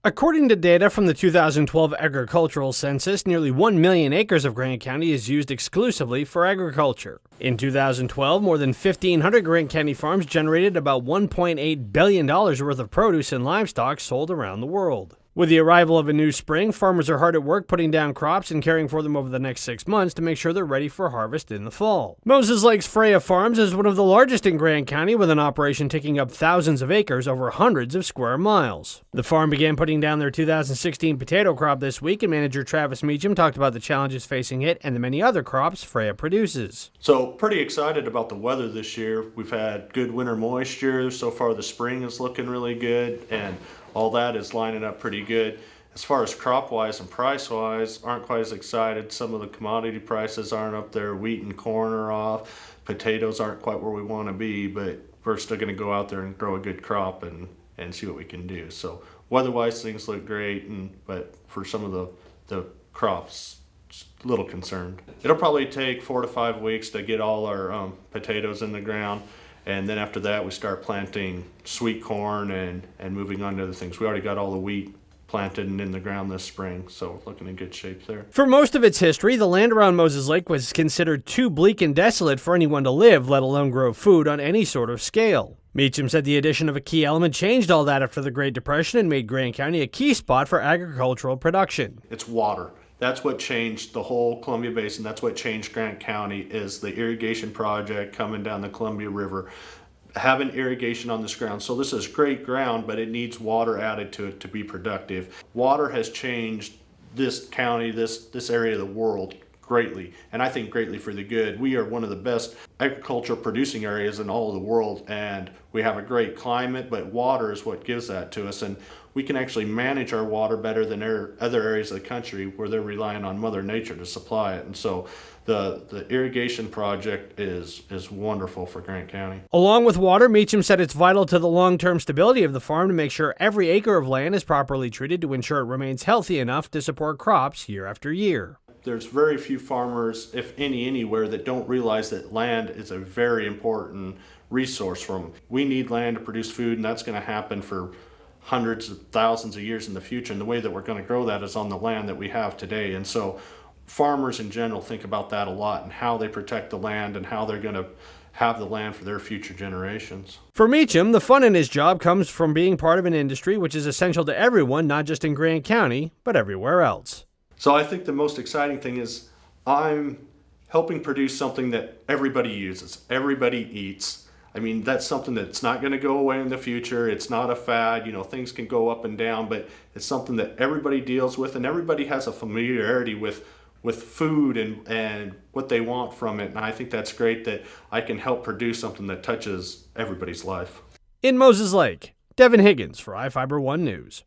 According to data from the 2012 agricultural census, nearly 1 million acres of Grant County is used exclusively for agriculture. In 2012, more than 1,500 Grant County farms generated about $1.8 billion worth of produce and livestock sold around the world. With the arrival of a new spring, farmers are hard at work putting down crops and caring for them over the next 6 months to make sure they're ready for harvest in the fall. Moses Lake's Freya Farms is one of the largest in Grant County, with an operation taking up thousands of acres over hundreds of square miles. The farm began putting down their 2016 potato crop this week, and manager Travis Meacham talked about the challenges facing it and the many other crops Freya produces. So pretty excited about the weather this year. We've had good winter moisture. So far the spring is looking really good, and all that is lining up pretty good. As far as crop-wise and price-wise, aren't quite as excited. Some of the commodity prices aren't up there. Wheat and corn are off. Potatoes aren't quite where we want to be, but we're still going to go out there and grow a good crop and see what we can do. So weather-wise, things look great, but for some of the crops, a little concerned. It'll probably take 4 to 5 weeks to get all our potatoes in the ground. And then after that, we start planting sweet corn and moving on to other things. We already got all the wheat planted and in the ground this spring, so looking in good shape there. For most of its history, the land around Moses Lake was considered too bleak and desolate for anyone to live, let alone grow food on any sort of scale. Meacham said the addition of a key element changed all that after the Great Depression and made Grant County a key spot for agricultural production. It's water. That's what changed the whole Columbia Basin. That's what changed Grant County, is the irrigation project coming down the Columbia River, having irrigation on this ground. So this is great ground, but it needs water added to it to be productive. Water has changed this county, this area of the world greatly, and I think greatly for the good. We are one of the best agriculture producing areas in all of the world, and we have a great climate, but water is what gives that to us, and we can actually manage our water better than other areas of the country where they're relying on Mother Nature to supply it. And so the irrigation project is wonderful for Grant County. Along with water, Meacham said it's vital to the long-term stability of the farm to make sure every acre of land is properly treated to ensure it remains healthy enough to support crops year after year. There's very few farmers, if any, anywhere, that don't realize that land is a very important resource for them. We need land to produce food, and that's going to happen for hundreds of thousands of years in the future. And the way that we're going to grow that is on the land that we have today. And so farmers in general think about that a lot, and how they protect the land and how they're going to have the land for their future generations. For Meacham, the fun in his job comes from being part of an industry which is essential to everyone, not just in Grant County, but everywhere else. So I think the most exciting thing is I'm helping produce something that everybody uses, everybody eats. I mean, that's something that's not going to go away in the future. It's not a fad. You know, things can go up and down, but it's something that everybody deals with, and everybody has a familiarity with food and what they want from it. And I think that's great that I can help produce something that touches everybody's life. In Moses Lake, Devin Higgins for iFiber One News.